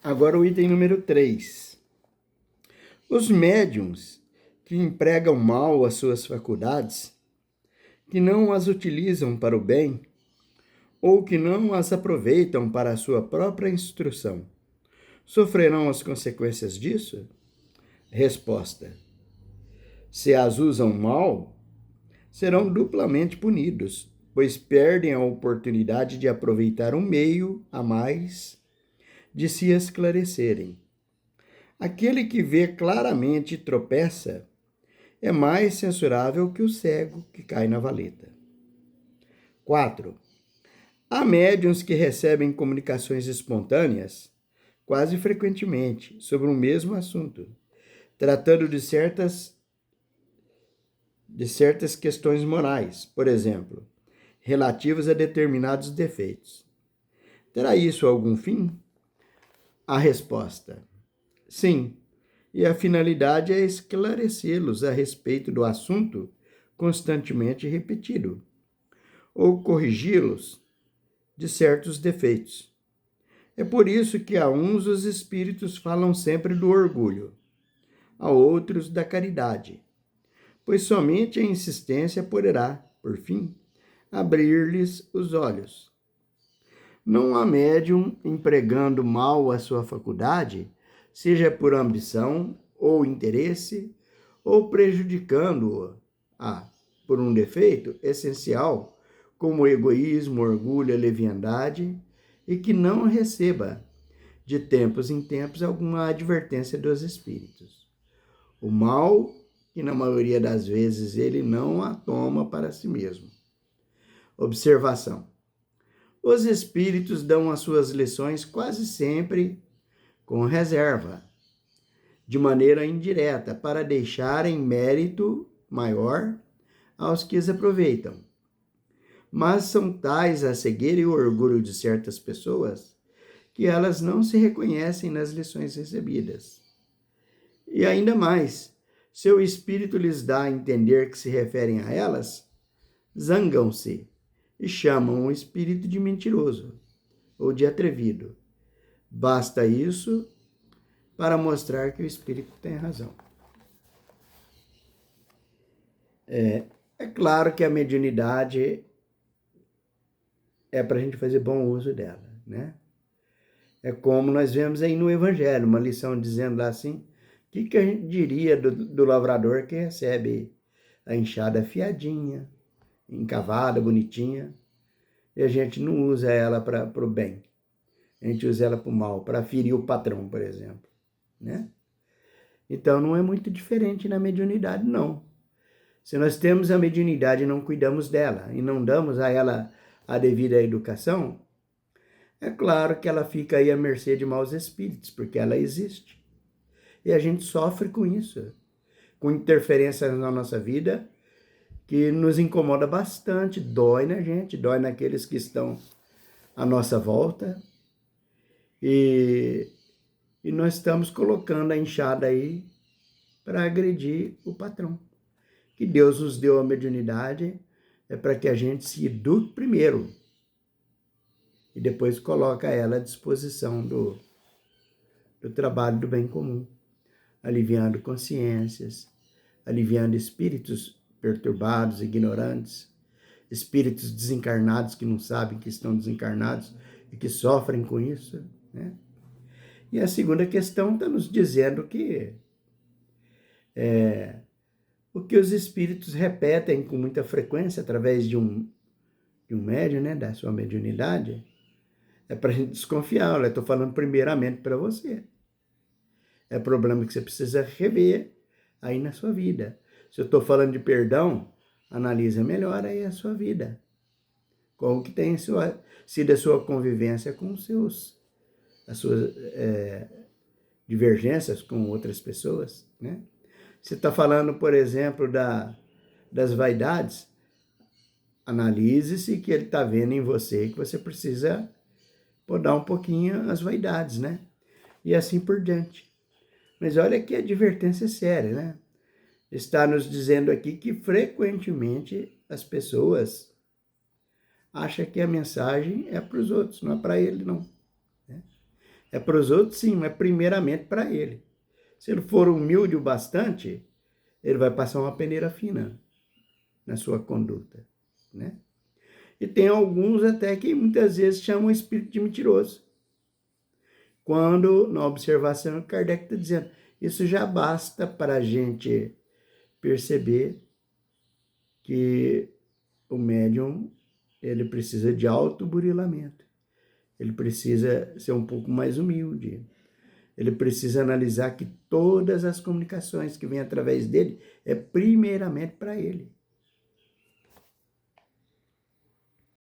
Agora o item número 3. Os médiuns que empregam mal as suas faculdades, que não as utilizam para o bem, ou que não as aproveitam para a sua própria instrução, sofrerão as consequências disso? Resposta: se as usam mal, serão duplamente punidos, pois perdem a oportunidade de aproveitar um meio a mais de se esclarecerem. Aquele que vê claramente e tropeça é mais censurável que o cego que cai na valeta. 4. Há médiuns que recebem comunicações espontâneas, quase frequentemente, sobre um mesmo assunto, tratando de certas questões morais, por exemplo, relativas a determinados defeitos. Terá isso algum fim? A resposta: sim, e a finalidade é esclarecê-los a respeito do assunto constantemente repetido, ou corrigi-los de certos defeitos. É por isso que a uns os espíritos falam sempre do orgulho, a outros da caridade, pois somente a insistência poderá, por fim, abrir-lhes os olhos. Não há médium empregando mal a sua faculdade, seja por ambição ou interesse, ou prejudicando-a por um defeito essencial, como egoísmo, orgulho, leviandade, e que não receba, de tempos em tempos, alguma advertência dos espíritos. O mal, que na maioria das vezes ele não a toma para si mesmo. Observação: os espíritos dão as suas lições quase sempre com reserva, de maneira indireta, para deixarem mérito maior aos que as aproveitam. Mas são tais a cegueira e o orgulho de certas pessoas que elas não se reconhecem nas lições recebidas. E ainda mais, se o espírito lhes dá a entender que se referem a elas, zangam-se e chamam o espírito de mentiroso ou de atrevido. Basta isso para mostrar que o espírito tem razão. É claro que a mediunidade é para a gente fazer bom uso dela, né? É como nós vemos aí no Evangelho, uma lição dizendo lá assim, o que a gente diria do lavrador que recebe a enxada afiadinha, encavada, bonitinha, e a gente não usa ela para o bem. A gente usa ela para o mal, para ferir o patrão, por exemplo, né? Então não é muito diferente na mediunidade, não. Se nós temos a mediunidade e não cuidamos dela, e não damos a ela a devida educação, é claro que ela fica aí à mercê de maus espíritos, porque ela existe. E a gente sofre com isso, com interferências na nossa vida, que nos incomoda bastante, dói na gente, dói naqueles que estão à nossa volta. E nós estamos colocando a enxada aí para agredir o patrão. Que Deus nos deu a mediunidade é para que a gente se eduque primeiro e depois coloca ela à disposição do trabalho do bem comum, aliviando consciências, aliviando espíritos perturbados, ignorantes, espíritos desencarnados que não sabem que estão desencarnados e que sofrem com isso, né? E a segunda questão está nos dizendo que o que os espíritos repetem com muita frequência através de um médium, né, da sua mediunidade, é para a gente desconfiar. Eu estou falando primeiramente para você. É problema que você precisa rever aí na sua vida. Se eu estou falando de perdão, analisa melhor aí a sua vida. Como que tem sido a sua convivência com as suas divergências com outras pessoas, né? Você está falando, por exemplo, das vaidades, analise-se que ele está vendo em você que você precisa podar um pouquinho as vaidades, né? E assim por diante. Mas olha que advertência séria, né? Está nos dizendo aqui que frequentemente as pessoas acham que a mensagem é para os outros, não é para ele, não. É para os outros, sim, mas primeiramente para ele. Se ele for humilde o bastante, ele vai passar uma peneira fina na sua conduta, né? E tem alguns até que muitas vezes chamam o espírito de mentiroso. Quando, na observação, Kardec está dizendo, isso já basta para a gente perceber que o médium, ele precisa de autoburilamento. Ele precisa ser um pouco mais humilde. Ele precisa analisar que todas as comunicações que vêm através dele é primeiramente para ele.